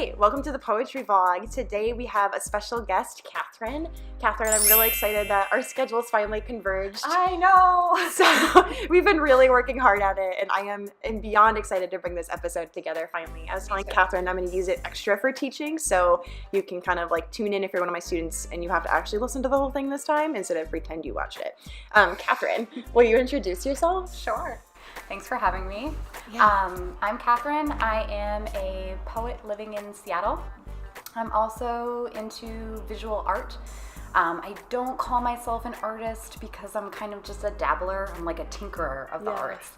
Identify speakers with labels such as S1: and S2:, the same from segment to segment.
S1: right, welcome to the Poetry Vlog. Today we have a special guest, Catherine. Catherine, I'm really excited that our schedules finally converged.
S2: I know!
S1: So we've been really working hard at it, and I am beyond excited to bring this episode together finally. I was telling Catherine I'm going to use it extra for teaching, so you can kind of like tune in if you're one of my students and you have to actually listen to the whole thing this time instead of pretend you watched it. Catherine, will you introduce yourself?
S2: Sure. Thanks for having me.
S1: Yeah.
S2: I'm Catherine. I am a poet living in Seattle. I'm also into visual art. I don't call myself an artist because I'm kind of just a dabbler. I'm like a tinkerer of the arts.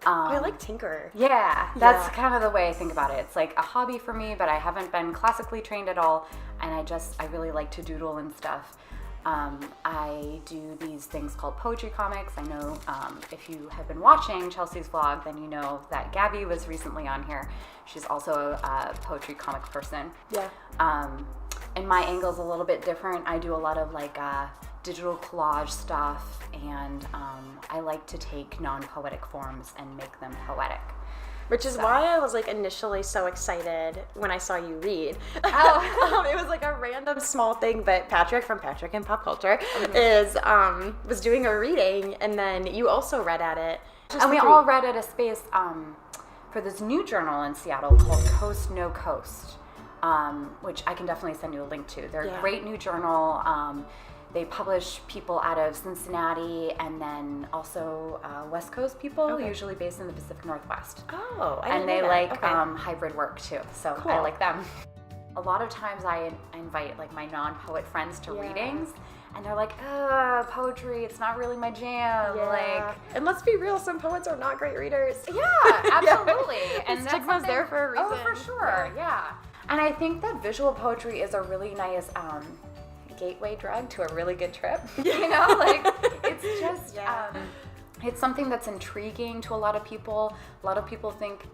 S1: I like tinker.
S2: Yeah, that's kind of the way I think about it. It's like a hobby for me, but I haven't been classically trained at all, and I really like to doodle and stuff. I do these things called poetry comics. I know if you have been watching Chelsea's vlog, then you know that Gabby was recently on here. She's also a poetry comic person.
S1: Yeah.
S2: And my angle's a little bit different. I do a lot of like digital collage stuff, and I like to take non-poetic forms and make them poetic.
S1: Which is why I was like initially so excited when I saw you read.
S2: Oh.
S1: It was like a random small thing, but Patrick from Patrick and Pop Culture was doing a reading, and then you also read at it.
S2: And we all read at a space for this new journal in Seattle called Coast No Coast, which I can definitely send you a link to. They're a great new journal. They publish people out of Cincinnati and then also West Coast people, usually based in the Pacific Northwest.
S1: Oh, I didn't
S2: And they
S1: know that.
S2: like hybrid work too, so
S1: Cool.
S2: I like them. A lot of times I invite like my non-poet friends to readings, and they're like, poetry, it's not really my jam.
S1: Yeah. And let's be real, some poets are not great readers.
S2: Yeah, absolutely. And
S1: the stigma's there for a reason.
S2: Oh, for sure, yeah. And I think that visual poetry is a really nice gateway drug to a really good trip. You know, like it's just it's something that's intriguing to a lot of people. A lot of people think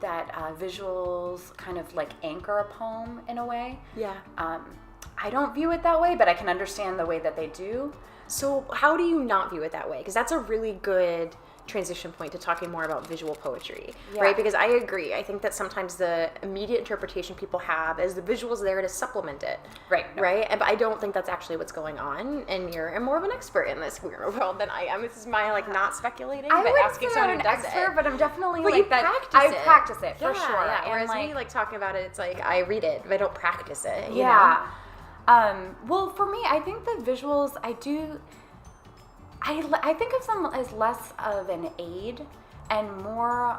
S2: that visuals kind of like anchor a poem in a way.
S1: Yeah.
S2: I don't view it that way, but I can understand the way that they do.
S1: So how do you not view it that way? Because that's a really good transition point to talking more about visual poetry, right? Because I agree. I think that sometimes the immediate interpretation people have is the visual's there to supplement it.
S2: Right.
S1: Right? But I don't think that's actually what's going on, and you're more of an expert in this weird world than I am. This is my, like, not speculating, but asking someone who does it.
S2: But I'm definitely
S1: but
S2: like
S1: you
S2: that.
S1: practice
S2: I
S1: it.
S2: practice it, for sure.
S1: Yeah. Whereas
S2: and,
S1: me, like, talking about it, it's like, I read it, but I don't practice it, you know?
S2: Yeah. Well, for me, I think the visuals, I think of them as less of an aid and more,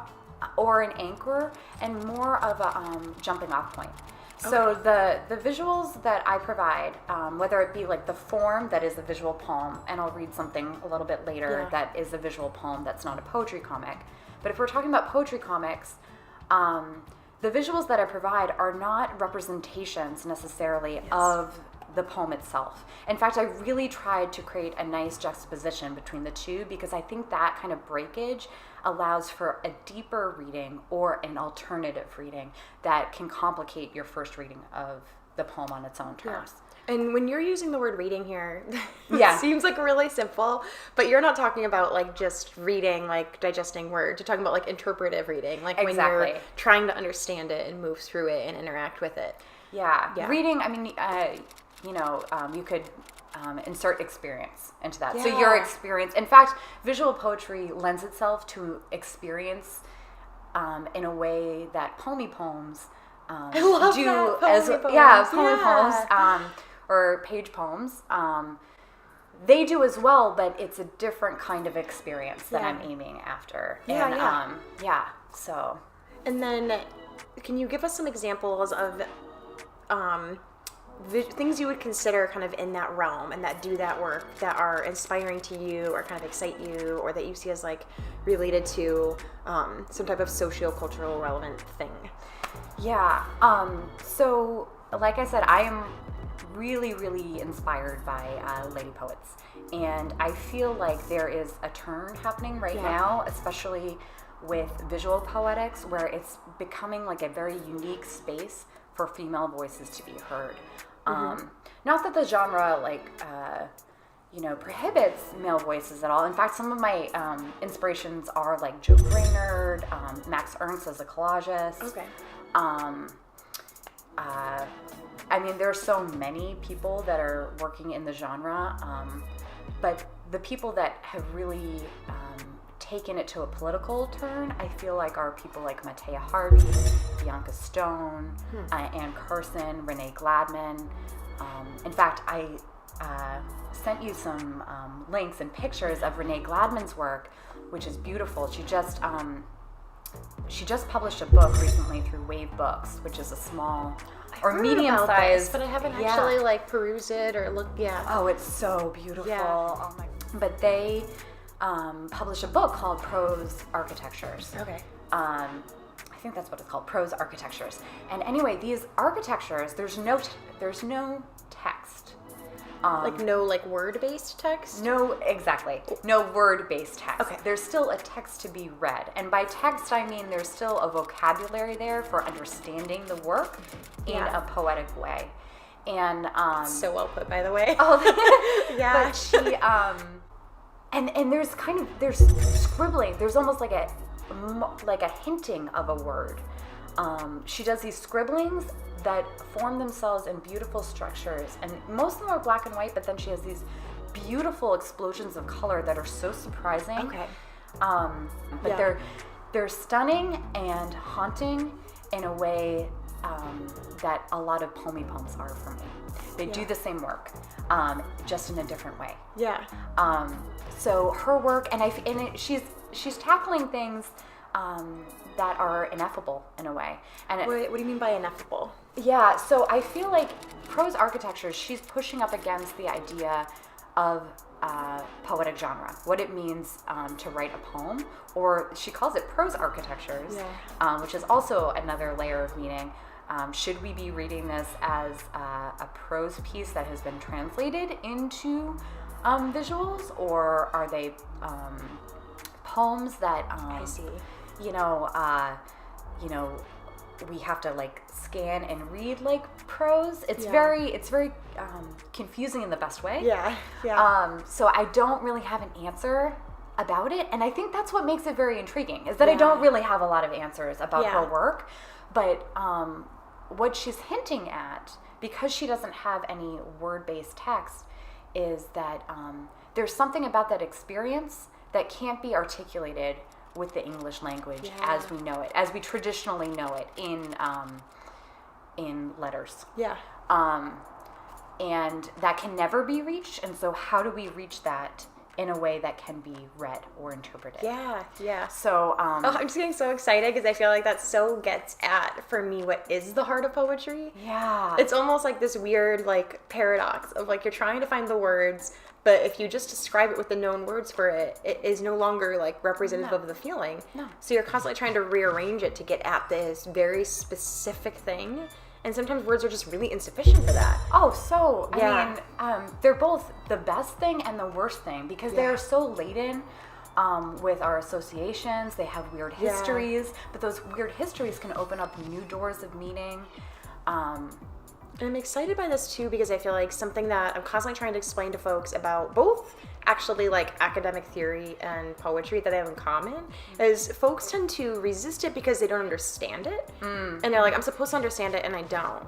S2: or an anchor, and more of a jumping off point. So the visuals that I provide, whether it be like the form that is a visual poem, and I'll read something a little bit later that is a visual poem that's not a poetry comic, but if we're talking about poetry comics, the visuals that I provide are not representations necessarily of the poem itself. In fact, I really tried to create a nice juxtaposition between the two, because I think that kind of breakage allows for a deeper reading or an alternative reading that can complicate your first reading of the poem on its own terms.
S1: Yeah. And when you're using the word reading here, it seems like really simple, but you're not talking about like just reading, like digesting words. You're talking about like interpretive reading, like when you're trying to understand it and move through it and interact with it.
S2: Yeah. Reading, I mean, you could insert experience into that. So your experience, in fact, visual poetry lends itself to experience in a way that poems do as poems or page poems. They do as well, but it's a different kind of experience that I'm aiming after. So.
S1: And then, can you give us some examples of things you would consider kind of in that realm and that do that work, that are inspiring to you or kind of excite you, or that you see as like related to some type of socio-cultural relevant thing?
S2: Yeah. So like I said, I am really, really inspired by lady poets, and I feel like there is a turn happening right now, especially with visual poetics, where it's becoming like a very unique space for female voices to be heard. Not that the genre prohibits male voices at all. In fact, some of my inspirations are like Joe Brainerd, Max Ernst as a collagist. I mean, there are so many people that are working in the genre, but the people that have really taken it to a political turn, I feel like are people like Matea Harvey, Bianca Stone, Ann Carson, Renee Gladman. In fact, I sent you some links and pictures of Renee Gladman's work, which is beautiful. She just published a book recently through Wave Books, which is a small or medium-sized.
S1: But I haven't actually like perused it or looked. Yeah.
S2: Oh, it's so beautiful.
S1: Yeah.
S2: Oh my. But they published a book called Prose Architectures.
S1: Okay.
S2: I think that's what it's called, Prose Architectures. And anyway, these architectures, there's no text.
S1: Like no like word-based text?
S2: No, exactly. No word-based text.
S1: Okay.
S2: There's still a text to be read. And by text, I mean there's still a vocabulary there for understanding the work in a poetic way. And
S1: so well put, by the way.
S2: Oh,
S1: yeah.
S2: But she and there's scribbling. There's almost like a hinting of a word. She does these scribblings that form themselves in beautiful structures, and most of them are black and white, but then she has these beautiful explosions of color that are so surprising.
S1: Okay.
S2: But they're stunning and haunting in a way that a lot of poems are for me. They do the same work, just in a different way.
S1: Yeah.
S2: So her work, she's tackling things that are ineffable in a way. And
S1: What do you mean by ineffable?
S2: yeah, so I feel like Prose Architecture, she's pushing up against the idea of poetic genre, what it means to write a poem, or she calls it prose architectures, which is also another layer of meaning. Should we be reading this as a prose piece that has been translated into visuals, or are they poems that
S1: I see.
S2: We have to like scan and read like prose. It's very confusing in the best way.
S1: Yeah.
S2: So I don't really have an answer about it, and I think that's what makes it very intriguing, is that I don't really have a lot of answers about her work, but what she's hinting at, because she doesn't have any word-based text, is that there's something about that experience that can't be articulated with the English language as we know it, as we traditionally know it in letters.
S1: Yeah.
S2: And that can never be reached. And so how do we reach that in a way that can be read or interpreted?
S1: Yeah.
S2: So
S1: I'm just getting so excited because I feel like that so gets at, for me, what is the heart of poetry.
S2: Yeah.
S1: It's almost like this weird like paradox of like you're trying to find the words, but if you just describe it with the known words for it, it is no longer like representative of the feeling.
S2: No.
S1: So you're constantly trying to rearrange it to get at this very specific thing. And sometimes words are just really insufficient for that.
S2: Oh, so, I mean, they're both the best thing and the worst thing, because they are so laden with our associations. They have weird histories, but those weird histories can open up new doors of meaning.
S1: And I'm excited by this too, because I feel like something that I'm constantly trying to explain to folks about both actually like academic theory and poetry that I have in common is folks tend to resist it because they don't understand it. And they're like, I'm supposed to understand it and I don't.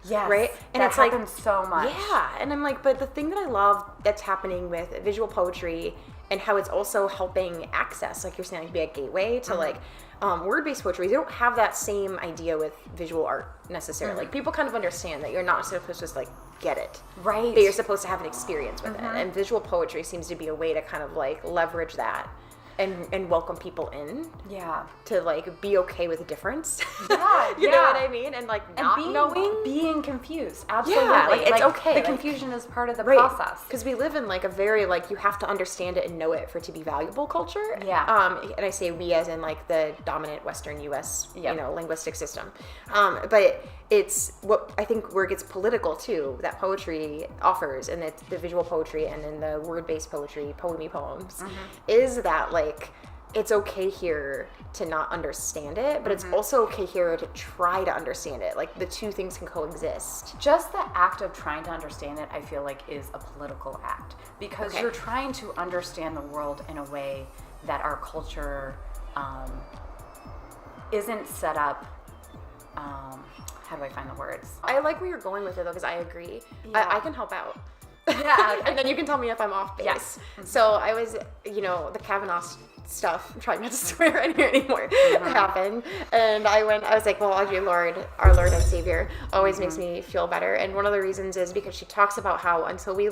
S2: Yes.
S1: Right? And
S2: that
S1: it's like
S2: happens so much.
S1: Yeah. And I'm like, but the thing that I love that's happening with visual poetry and how it's also helping access, like you're saying, like be a gateway to like word-based poetry, they don't have that same idea with visual art necessarily. Like people kind of understand that you're not supposed to just like get it.
S2: Right.
S1: But you're supposed to have an experience with it. And visual poetry seems to be a way to kind of like leverage that and welcome people in.
S2: Yeah.
S1: To like be okay with the difference.
S2: Yeah.
S1: You know what I mean? And like not
S2: being confused. Absolutely.
S1: Yeah, like it's okay.
S2: The
S1: like,
S2: confusion is part of the process.
S1: Because we live in like a very like you have to understand it and know it for it to be valuable culture.
S2: Yeah.
S1: And I say we as in like the dominant Western U.S. Linguistic system. But it's what I think where it gets political too, that poetry offers, and it's the visual poetry and then the word-based poetry, poemy poems, is that like it's okay here to not understand it, but it's also okay here to try to understand it. Like the two things can coexist.
S2: Just the act of trying to understand it, I feel like, is a political act, because you're trying to understand the world in a way that our culture isn't set up how do I find the words?
S1: I like where you're going with it though, because I agree.
S2: Yeah.
S1: I can help out.
S2: Yeah.
S1: And then you can tell me if I'm off base.
S2: Yes.
S1: So I was, the Kavanaugh stuff, I'm trying not to swear in here anymore, happened. And I was like, well, our Lord and Savior always makes me feel better. And one of the reasons is because she talks about how until we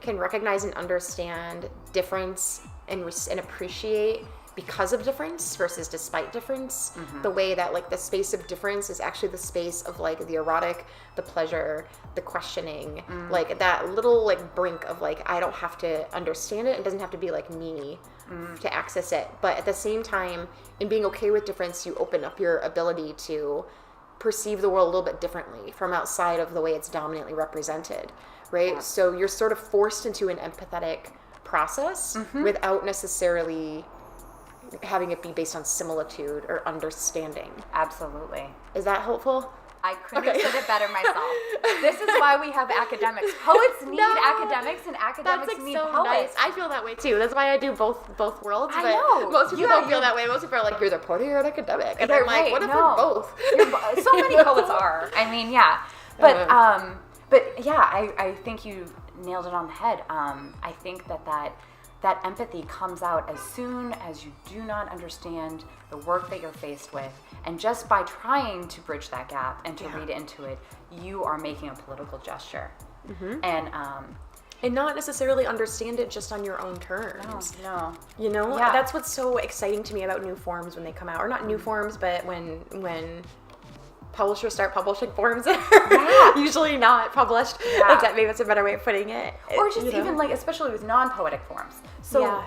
S1: can recognize and understand difference and appreciate because of difference versus despite difference, the way that the space of difference is actually the space of the erotic, the pleasure, the questioning, that little brink of I don't have to understand it. It doesn't have to be me to access it. But at the same time, in being okay with difference, you open up your ability to perceive the world a little bit differently from outside of the way it's dominantly represented, right? Yeah. So you're sort of forced into an empathetic process without necessarily having it be based on similitude or understanding.
S2: Absolutely.
S1: Is that helpful?
S2: I couldn't have said it better myself. This is why we have academics. Poets need academics, and academics need so poets.
S1: Nice. I feel that way too. That's why I do both worlds.
S2: I know.
S1: Most people don't feel that way. Most people are like, you're either a poet or you're an academic. And I'm like, what if we're both?
S2: So many poets are. I mean, yeah. But yeah, I think you nailed it on the head. I think that empathy comes out as soon as you do not understand the work that you're faced with. And just by trying to bridge that gap and to read into it, you are making a political gesture. And
S1: not necessarily understand it just on your own terms.
S2: No.
S1: That's what's so exciting to me about new forms when they come out. Or not new forms, but when publishers start publishing forms that are usually not published. Maybe that's a better way of putting it.
S2: Or just even especially with non-poetic forms. So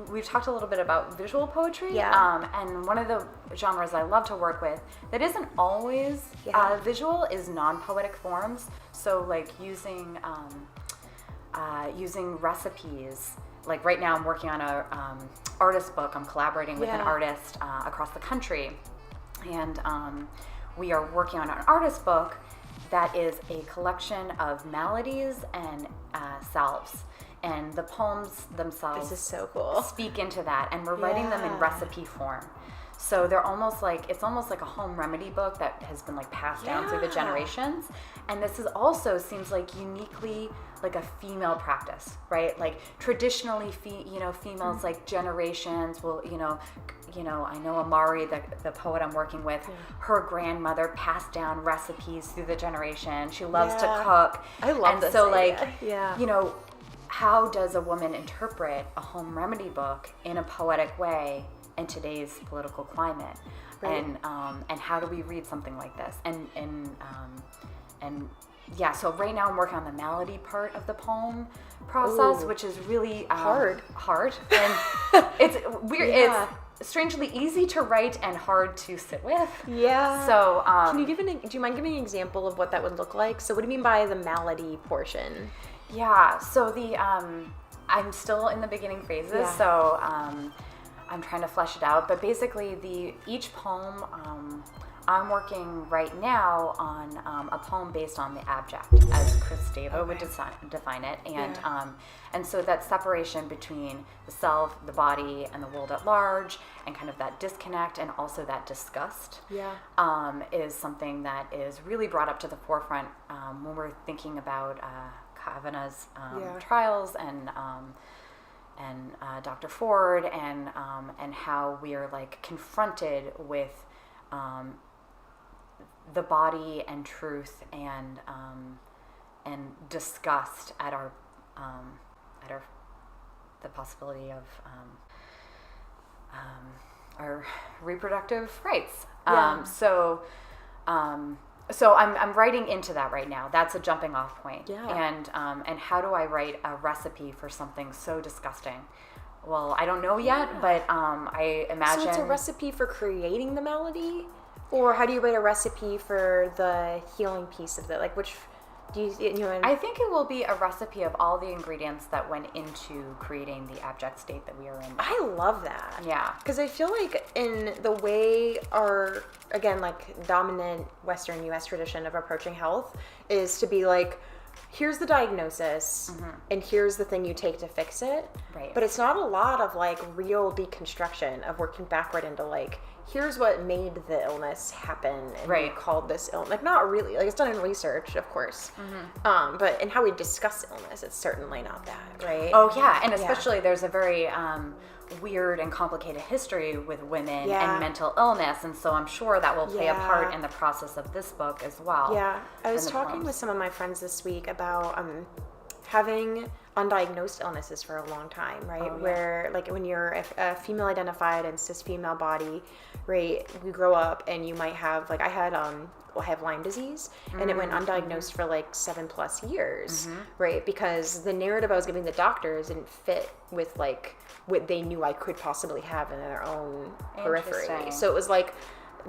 S2: we've talked a little bit about visual poetry. And one of the genres I love to work with that isn't always visual is non-poetic forms. So using recipes. Like right now I'm working on a artist book. I'm collaborating with an artist across the country. And we are working on an artist book that is a collection of melodies and salves. And the poems themselves
S1: this is so cool.
S2: speak into that. And we're writing them in recipe form. So they're almost like a home remedy book that has been passed down through the generations. And this is also seems like uniquely a female practice, right? Traditionally, females generations will, I know Amari, the poet I'm working with, her grandmother passed down recipes through the generation. She loves to cook.
S1: I love this.
S2: So how does a woman interpret a home remedy book in a poetic way in today's political climate? Right. And how do we read something like this? So right now I'm working on the melody part of the poem process, which is really hard. And it's weird.
S1: Yeah.
S2: It's strangely easy to write and hard to sit with.
S1: Yeah.
S2: So
S1: do you mind giving an example of what that would look like? So what do you mean by the melody portion?
S2: Yeah. So I'm still in the beginning phases. So I'm trying to flesh it out. But basically each poem, I'm working right now on a poem based on the abject, as Chris Stavo would define it, and so that separation between the self, the body, and the world at large, and kind of that disconnect, and also that disgust, is something that is really brought up to the forefront when we're thinking about Kavanaugh's trials and Dr. Ford, and how we are confronted with the body and truth and disgust at the possibility of our reproductive rights. So I'm writing into that right now. That's a jumping off point. And how do I write a recipe for something so disgusting? Well, I don't know yet, but I imagine.
S1: So it's a recipe for creating the melody? Or how do you write a recipe for the healing piece of it? Which do you
S2: I think it will be a recipe of all the ingredients that went into creating the abject state that we are in.
S1: I love that.
S2: Yeah.
S1: Because I feel like in the way our, again, dominant Western U.S. tradition of approaching health is to be here's the diagnosis, and here's the thing you take to fix it.
S2: Right.
S1: But it's not a lot of like real deconstruction of working backward into like, here's what made the illness happen, and we called this illness. Like, not really. Like, it's done in research, of course. But in how we discuss illness, it's certainly not that, right?
S2: Oh, yeah. And especially there's a very weird and complicated history with women and mental illness. And so I'm sure that will play a part in the process of this book as well.
S1: Yeah. I was talking with some of my friends this week about having undiagnosed illnesses for a long time, right? Where, like, when you're a female identified and cis female body, right, you grow up and you might have, like, I have Lyme disease, and it went undiagnosed for like 7+ years, right? Because the narrative I was giving the doctors didn't fit with like what they knew I could possibly have in their own periphery. So it was like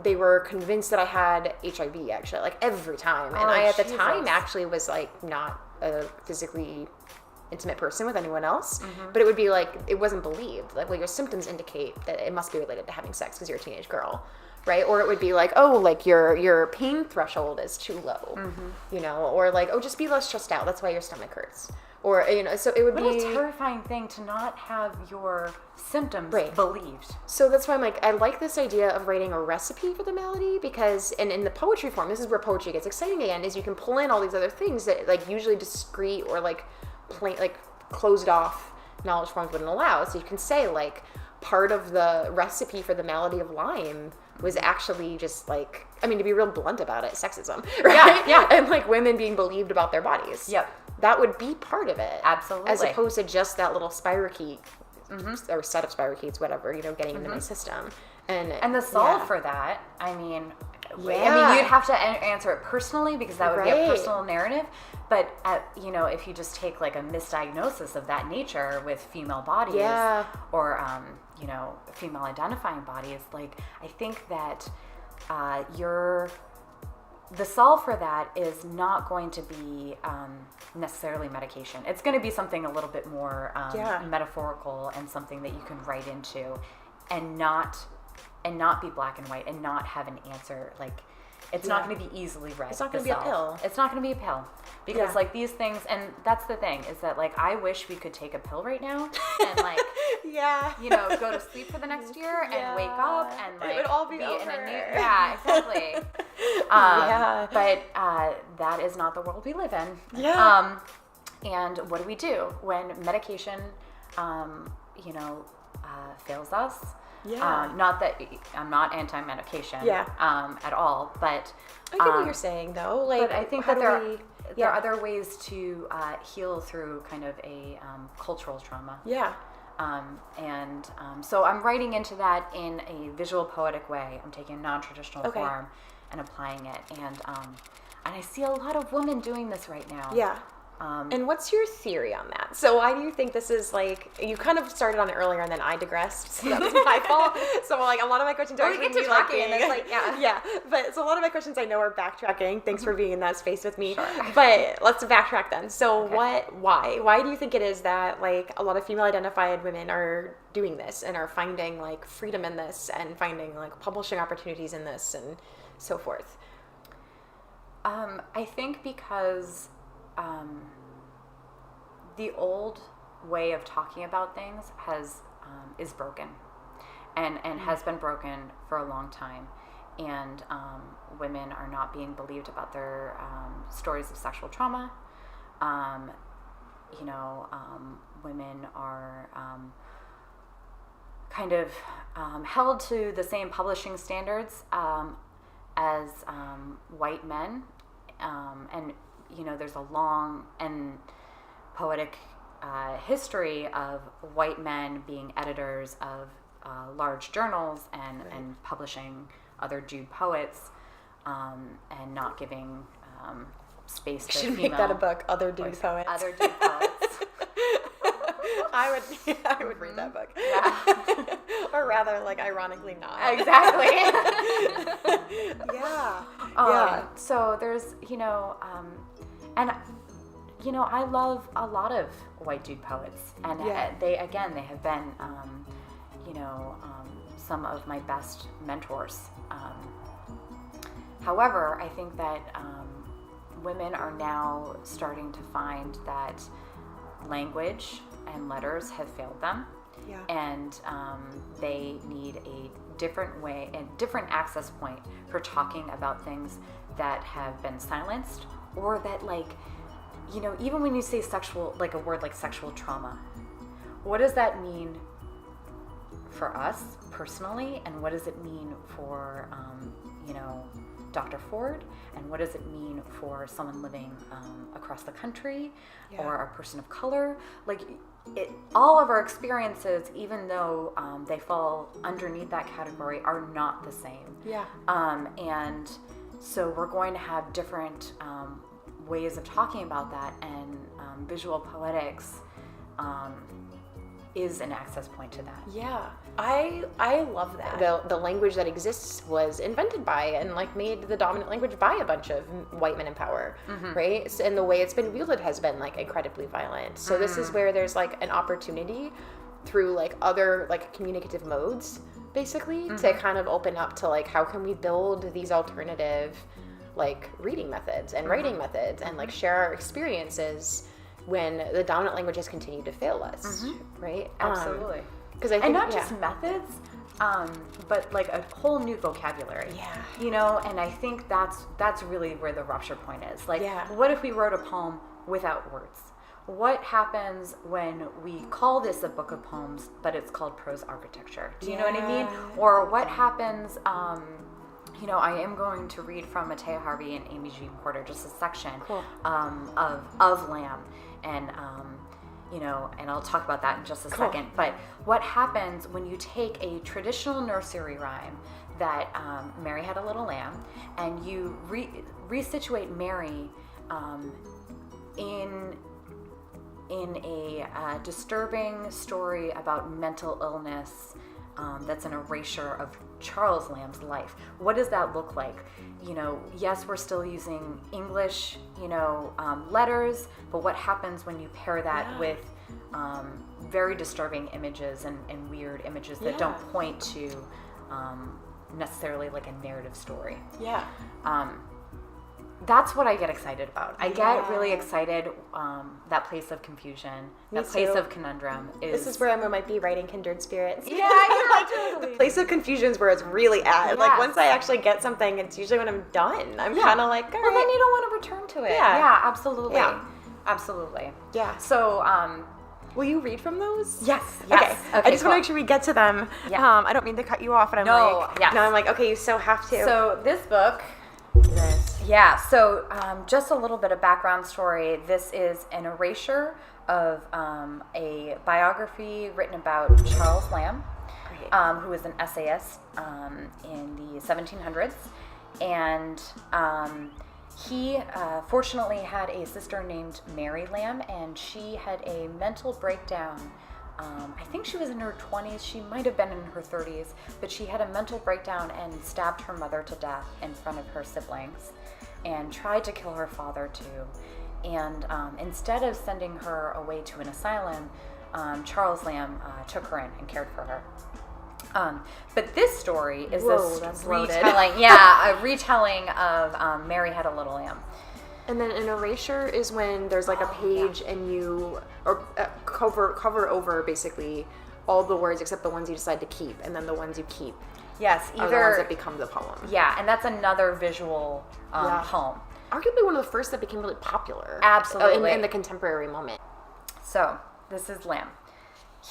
S1: they were convinced that I had HIV, actually, like every time. And I, at the time, actually was like not a physically intimate person with anyone else, but it would be like, it wasn't believed. Like, well, your symptoms indicate that it must be related to having sex because you're a teenage girl, right? Or it would be like, oh, like your pain threshold is too low, you know, or like, oh, just be less stressed out. That's why your stomach hurts. Or, you know, so it would be...
S2: What a terrifying thing to not have your symptoms believed.
S1: So that's why I'm like, I like this idea of writing a recipe for the malady, because, and in the poetry form, this is where poetry gets exciting again, is you can pull in all these other things that like usually discrete or like plain, like closed off knowledge forms wouldn't allow. So you can say like part of the recipe for the malady of Lyme was actually just like, I mean, to be real blunt about it, sexism, right?
S2: Yeah.
S1: And like women being believed about their bodies.
S2: Yep.
S1: That would be part of it.
S2: Absolutely.
S1: As opposed to just that little spirochete or set of spirochetes, whatever, you know, getting into my system. And
S2: the solve for that, I mean, you'd have to answer it personally, because that would be a personal narrative. But, you know, if you just take like a misdiagnosis of that nature with female bodies or, you know, female identifying bodies, like, I think that the solve for that is not going to be necessarily medication. It's going to be something a little bit more metaphorical, and something that you can write into, and not be black and white, and not have an answer. Like, it's not going to be easily read.
S1: It's not going to be a pill.
S2: It's not going to be a pill, because like these things, and that's the thing, is that like I wish we could take a pill right now and like you know, go to sleep for the next year and wake up and like
S1: it would all be
S2: in
S1: over.
S2: a new exactly. But that is not the world we live in. And what do we do when medication you know fails us? Not that I'm not anti-medication at all, but
S1: I get what you're saying, though. Like,
S2: but I think that there are other ways to heal through kind of a cultural trauma. So I'm writing into that in a visual, poetic way. I'm taking a non-traditional form and applying it, and I see a lot of women doing this right now. And what's your theory on that? So why do you think this is like, you kind of started on it earlier and then I digressed, so that was my fault. So like a lot of my questions are we get to talking and it's like,
S1: but so a lot of my questions I know are backtracking. Thanks for being in that space with me. Sure. But let's backtrack then. So why do you think it is that like a lot of female identified women are doing this and are finding like freedom in this and finding like publishing opportunities in this and so forth? I think because the old way of talking about things is broken, and has been broken for a long time, and women are not being believed about their stories of sexual trauma. Women are kind of held to the same publishing standards as white men, and you know, there's a long and poetic history of white men being editors of large journals and publishing other Jude poets, and not giving space to female. You should make that a book, Other Dude Poets.
S2: Other Dude Poets.
S1: I would read that book. Yeah. Or rather, like, ironically not.
S2: Exactly.
S1: So
S2: there's, you know, and, you know, I love a lot of white dude poets. And they have been, you know, some of my best mentors. However, I think that women are now starting to find that language and letters have failed them.
S1: Yeah.
S2: And they need a different way, a different access point for talking about things that have been silenced, or that, like, you know, even when you say sexual, like a word like sexual trauma, what does that mean for us personally, and what does it mean for, you know, Dr. Ford, and what does it mean for someone living across the country, or a person of color? Like, all of our experiences, even though they fall underneath that category, are not the same.
S1: Yeah.
S2: And so we're going to have different ways of talking about that, and visual poetics is an access point to that.
S1: Yeah, I love that. The language that exists was invented by and like made the dominant language by a bunch of white men in power, right? And the way it's been wielded has been like incredibly violent. So this is where there's like an opportunity through like other like communicative modes, basically, to kind of open up to like how can we build these alternative like reading methods and writing methods and like share our experiences when the dominant language has continued to fail us, right?
S2: Absolutely.
S1: Because I think,
S2: and not just methods, but like a whole new vocabulary.
S1: Yeah.
S2: You know, and I think that's really where the rupture point is. Like,
S1: Yeah.
S2: what if we wrote a poem without words? What happens when we call this a book of poems, but it's called prose architecture? Do you know what I mean? Or what happens? You know, I am going to read from Matea Harvey and Amy Jean Porter just a section of Lamb, and you know, and I'll talk about that in just a second. But what happens when you take a traditional nursery rhyme that Mary Had a Little Lamb, and you resituate Mary in a disturbing story about mental illness that's an erasure of Charles Lamb's life? What does that look like? You know, yes, we're still using English, you know, letters, but what happens when you pair that with very disturbing images and weird images that don't point to necessarily like a narrative story?
S1: Yeah.
S2: That's what I get excited about. I get really excited. That place of confusion, that place of conundrum is. This
S1: is where I might be writing Kindred Spirits.
S2: Yeah, yeah, totally.
S1: The place of confusion is where it's really at.
S2: Yes.
S1: Like once I actually get something, it's usually when I'm done. I'm kind of like, all
S2: well,
S1: right.
S2: then you don't want to return to it. Yeah, absolutely. Yeah. Absolutely.
S1: Yeah.
S2: So,
S1: will you read from those?
S2: Yes.
S1: Okay. I just want to make sure we get to them.
S2: Yeah.
S1: I don't mean to cut you off, and I'm like, okay, you so have to.
S2: So this book. Yeah, so just a little bit of background story. This is an erasure of a biography written about Charles Lamb, who was an essayist in the 1700s. And he fortunately had a sister named Mary Lamb, and she had a mental breakdown. I think she was in her 20s. She might have been in her 30s, but she had a mental breakdown and stabbed her mother to death in front of her siblings and tried to kill her father too. And instead of sending her away to an asylum, Charles Lamb took her in and cared for her. But this story is this retelling, a retelling of Mary Had a Little Lamb.
S1: And then an erasure is when there's like a page and you cover over basically all the words except the ones you decide to keep, and then the ones you keep.
S2: Yes,
S1: are the ones that become the poem.
S2: Yeah, and that's another visual poem.
S1: Arguably one of the first that became really popular.
S2: Absolutely.
S1: In the contemporary moment.
S2: So, this is Lamb.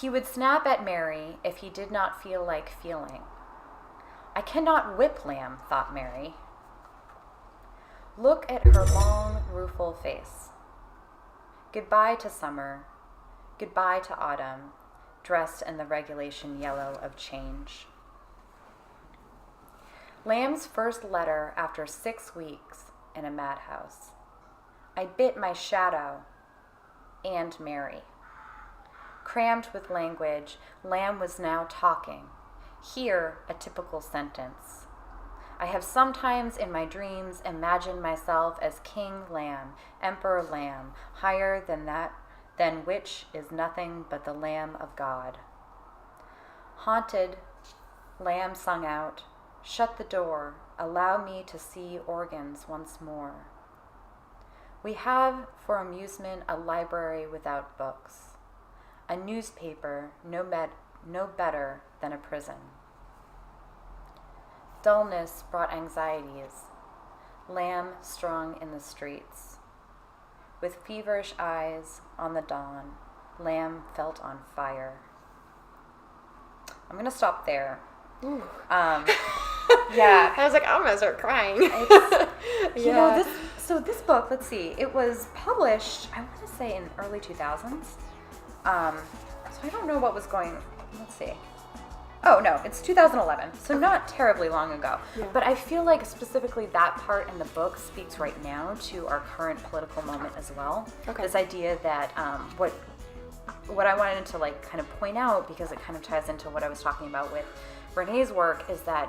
S2: He would snap at Mary if he did not feel like feeling. I cannot whip Lamb, thought Mary. Look at her long, rueful face. Goodbye to summer. Goodbye to autumn, dressed in the regulation yellow of change. Lamb's first letter after 6 weeks in a madhouse. I bit my shadow and Mary. Crammed with language, Lamb was now talking. Here, a typical sentence. I have sometimes in my dreams imagined myself as King Lamb, Emperor Lamb, higher than which is nothing but the Lamb of God. Haunted, Lamb sung out, shut the door, allow me to see organs once more. We have for amusement a library without books, a newspaper no better than a prison. Dullness brought anxieties, lamb strung in the streets. With feverish eyes on the dawn, lamb felt on fire. I'm going to stop there. Yeah.
S1: I was like, I'm gonna start crying.
S2: You know, this book, let's see, it was published, I want to say in early 2000s. So I don't know what was going, let's see. Oh, no, it's 2011, so not terribly long ago. Yeah. But I feel like specifically that part in the book speaks right now to our current political moment as well. Okay. This idea that what I wanted to like kind of point out, because it kind of ties into what I was talking about with Renee's work, is that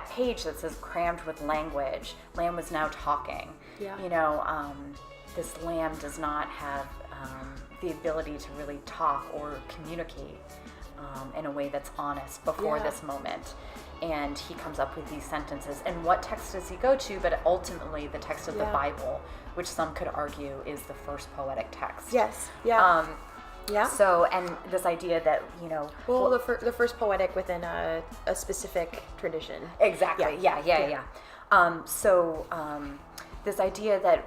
S2: page that says crammed with language, lamb was now talking. Yeah. You know, this lamb does not have the ability to really talk or communicate in a way that's honest before this moment. And he comes up with these sentences. And what text does he go to? But ultimately the text of the Bible, which some could argue is the first poetic text.
S1: Yes. Yeah. Yeah.
S2: So, and this idea that, you know...
S1: Well, the first poetic within a specific tradition.
S2: Exactly. Yeah. This idea that,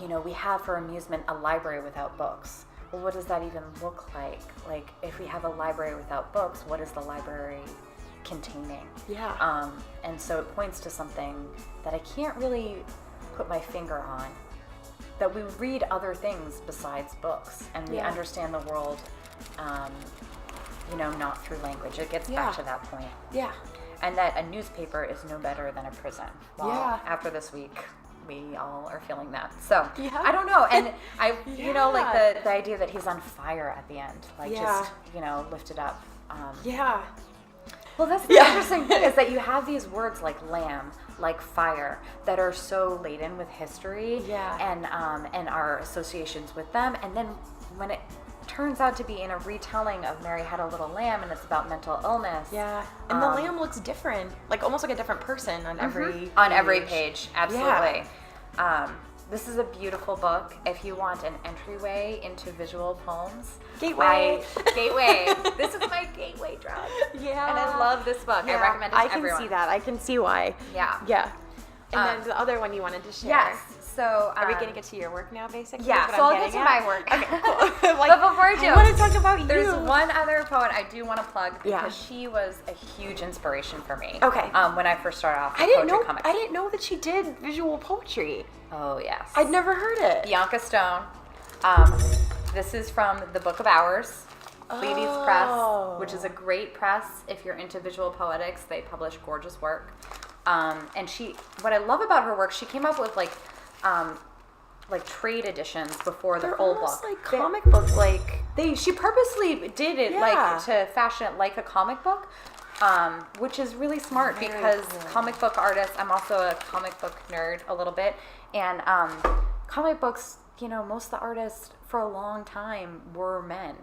S2: you know, we have for amusement a library without books. Well, what does that even look like? Like, if we have a library without books, what is the library containing?
S1: Yeah.
S2: And so it points to something that I can't really put my finger on. That we read other things besides books, and we understand the world, you know, not through language. It gets back to that point.
S1: Yeah.
S2: And that a newspaper is no better than a prison. Well, after this week, we all are feeling that. So, I don't know. And you know, like the idea that he's on fire at the end, like just, you know, lifted up. Well, that's the interesting thing, is that you have these words like lamb, like fire, that are so laden with history and our associations with them. And then when it turns out to be in a retelling of Mary Had a Little Lamb, and it's about mental illness.
S1: Yeah. And the lamb looks different, like almost like a different person on every
S2: page. Absolutely. This is a beautiful book. If you want an entryway into visual poems,
S1: Gateway.
S2: This is my gateway drug.
S1: Yeah.
S2: And I love this book. I recommend it to everyone.
S1: I can see that. I can see why.
S2: Yeah.
S1: Yeah. And then the other one you wanted to share.
S2: Yes. So
S1: are we going to get to your work now, basically?
S2: Yeah. So I'll get to my work.
S1: Okay, cool.
S2: But before I do,
S1: I want to talk about you.
S2: There's one other poet I do want to plug, because she was a huge inspiration for me.
S1: Okay.
S2: When I first started off with poetry comics.
S1: I didn't know that she did visual poetry.
S2: Oh, yes.
S1: I'd never heard it.
S2: Bianca Stone. This is from the Book of Hours, Pleiades Press, which is a great press if you're into visual poetics. They publish gorgeous work. And what I love about her work, she came up with like trade editions before the full book.
S1: Like comic book, like
S2: she purposely did it like to fashion it like a comic book. Which is really smart, because comic book artists, I'm also a comic book nerd a little bit, and comic books, you know, most of the artists for a long time were men.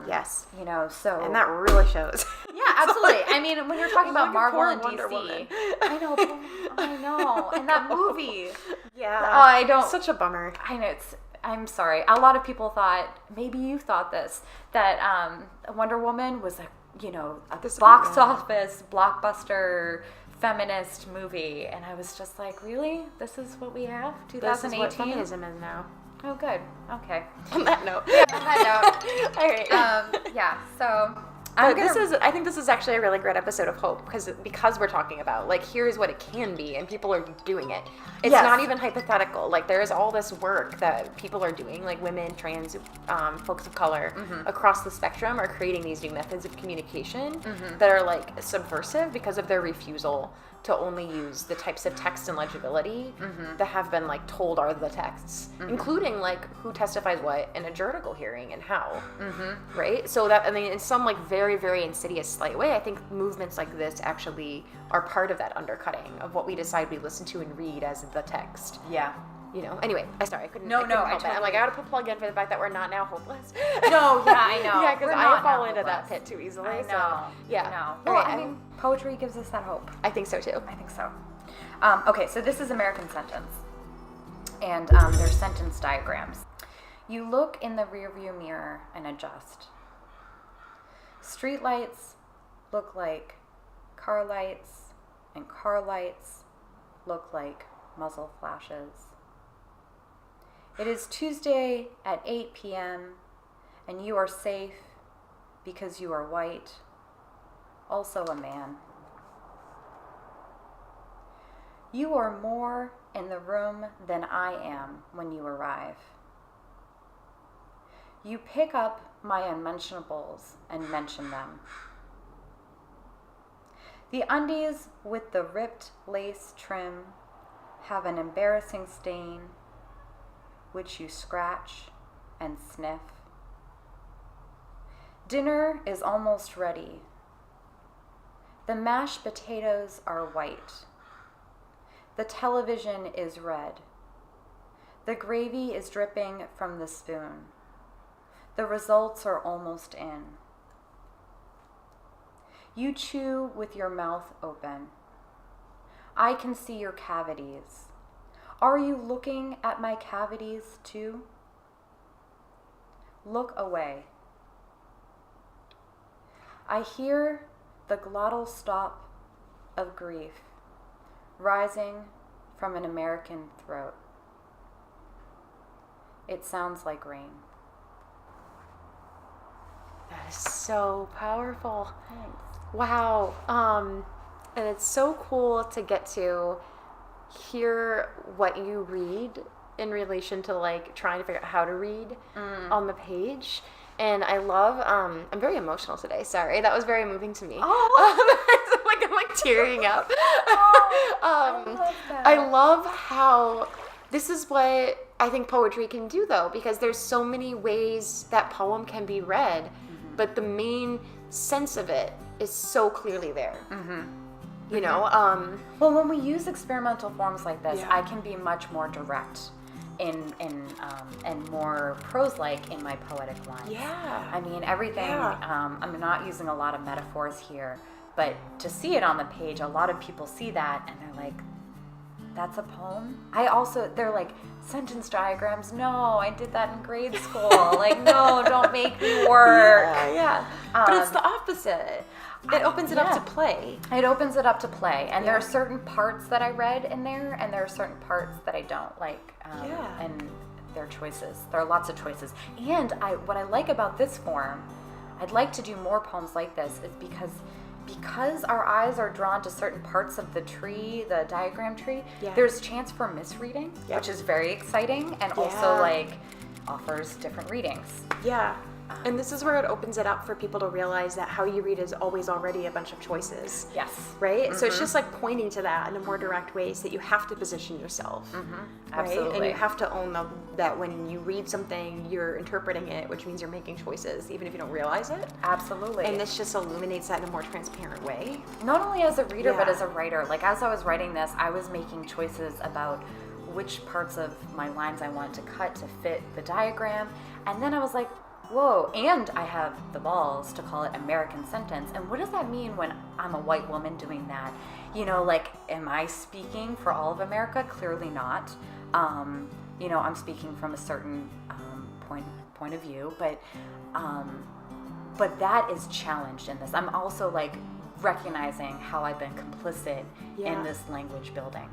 S1: Yes.
S2: You know, so...
S1: And that really shows.
S2: Yeah, absolutely. I mean, when you're talking about Marvel and DC.
S1: Woman.
S2: I know. And that movie.
S1: Yeah.
S2: Oh, I don't...
S1: Such a bummer.
S2: I know, I'm sorry. A lot of people thought, maybe you thought this, that Wonder Woman was a box office, blockbuster, feminist movie. And I was just like, really? This is what we have? 2018? This is what
S1: feminism is now.
S2: Oh, good. Okay.
S1: On that note.
S2: Yeah, on that note.
S1: All right.
S2: So...
S1: I think this is actually a really great episode of hope, because we're talking about, like, here's what it can be, and people are doing it. It's not even hypothetical. Like, there is all this work that people are doing, like women, trans, folks of color, across the spectrum are creating these new methods of communication that are, like, subversive because of their refusal to only use the types of text and legibility that have been, like, told are the texts, including, like, who testifies what in a juridical hearing and how, right? So that, I mean, in some, like, very, very insidious, slight way, I think movements like this actually are part of that undercutting of what we decide we listen to and read as the text.
S2: Yeah.
S1: You know, anyway, I couldn't
S2: help
S1: it. I'm like, I gotta put plug in for the fact that we're not now hopeless.
S2: No, yeah, I know.
S1: Yeah, because I fall into that pit too easily.
S2: I know.
S1: So, yeah.
S2: I know. Well, I mean, poetry gives us that hope.
S1: I think so too.
S2: I think so. Okay, so this is American Sentence. and they're sentence diagrams. You look in the rearview mirror and adjust. Streetlights look like car lights, and car lights look like muzzle flashes. It is Tuesday at 8 p.m., and you are safe because you are white, also a man. You are more in the room than I am when you arrive. You pick up my unmentionables and mention them. The undies with the ripped lace trim have an embarrassing stain, which you scratch and sniff. Dinner is almost ready. The mashed potatoes are white. The television is red. The gravy is dripping from the spoon. The results are almost in. You chew with your mouth open. I can see your cavities. Are you looking at my cavities too? Look away. I hear the glottal stop of grief rising from an American throat. It sounds like rain.
S1: That is so powerful.
S2: Thanks.
S1: Wow. And it's so cool to get to hear what you read in relation to like trying to figure out how to read on the page. And I love, I'm very emotional today. Sorry. That was very moving to me.
S2: Oh.
S1: I'm like tearing up.
S2: I love that.
S1: I love how this is what I think poetry can do though, because there's so many ways that poem can be read, but the main sense of it is so clearly there. You know?
S2: Well, when we use experimental forms like this,
S1: Yeah.
S2: I can be much more direct and more prose-like in my poetic lines.
S1: Yeah.
S2: I mean, everything,
S1: Yeah.
S2: I'm not using a lot of metaphors here, but to see it on the page, a lot of people see that and they're like, that's a poem? They're like, sentence diagrams, no, I did that in grade school. Like, no, don't make me work.
S1: Yeah. But it's the opposite. It opens it up to play.
S2: It opens it up to play. And there are certain parts that I read in there, and there are certain parts that I don't like. And there are choices. There are lots of choices. And what I like about this form, I'd like to do more poems like this, is because our eyes are drawn to certain parts of the tree, the diagram tree, there's chance for misreading, which is very exciting, and also like offers different readings.
S1: Yeah. And this is where it opens it up for people to realize that how you read is always already a bunch of choices.
S2: Yes.
S1: Right? So it's just like pointing to that in a more direct way, so that you have to position yourself.
S2: Absolutely.
S1: Right? And you have to own that when you read something, you're interpreting it, which means you're making choices, even if you don't realize it.
S2: Absolutely.
S1: And this just illuminates that in a more transparent way.
S2: Not only as a reader, but as a writer. Like, as I was writing this, I was making choices about which parts of my lines I wanted to cut to fit the diagram. And then I was like, whoa, and I have the balls to call it American sentence. And what does that mean when I'm a white woman doing that? You know, like, am I speaking for all of America? Clearly not. You know, I'm speaking from a certain point of view, but that is challenged in this. I'm also like recognizing how I've been complicit in this language building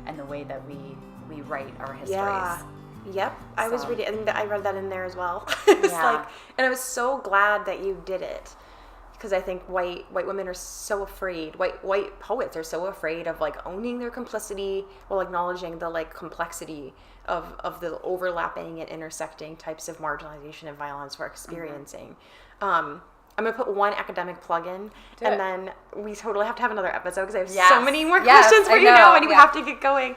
S2: and the way that we write our histories.
S1: Yeah. Yep, I was reading, and I read that in there as well.
S2: Yeah.
S1: And I was so glad that you did it, because I think white women are so afraid. White poets are so afraid of like owning their complicity while acknowledging the like complexity of the overlapping and intersecting types of marginalization and violence we're experiencing. I'm gonna put one academic plug in, and then we totally have to have another episode because I have so many more questions for you now, and you have to get going.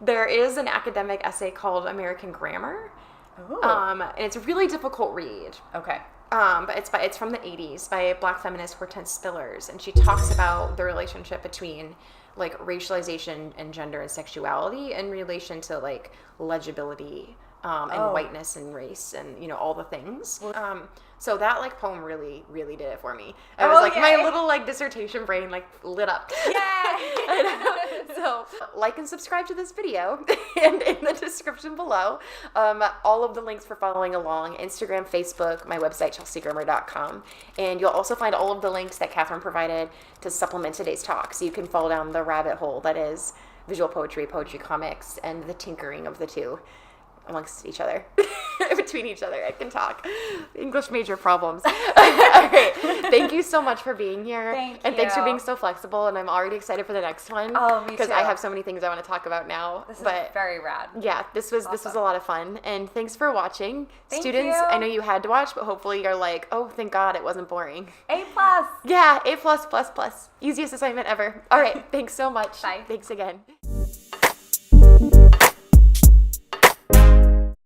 S1: There is an academic essay called American Grammar, and it's a really difficult read.
S2: Okay.
S1: But it's from the 80s by Black feminist Hortense Spillers, and she talks about the relationship between like racialization and gender and sexuality in relation to like legibility and whiteness and race and, you know, all the things. So that like poem really, really did it for me. I was like, my little like dissertation brain like lit up.
S2: Yeah.
S1: So like and subscribe to this video, and in the description below, all of the links for following along: Instagram, Facebook, my website, chelseagrimmer.com. And you'll also find all of the links that Catherine provided to supplement today's talk, so you can fall down the rabbit hole that is visual poetry, poetry comics, and the tinkering of the two amongst each other. Between each other, I can talk. English major problems. All right. Thank you so much for being here.
S2: And
S1: thanks for being so flexible. And I'm already excited for the next one.
S2: Oh, me too.
S1: Because I have so many things I want to talk about now.
S2: This is very rad.
S1: Yeah, this was a lot of fun. And thanks for watching.
S2: Thank
S1: Students,
S2: you.
S1: I know you had to watch, but hopefully you're like, oh, thank God it wasn't boring.
S2: A+.
S1: Yeah, A+++. Easiest assignment ever. All right. Thanks so much.
S2: Bye.
S1: Thanks again.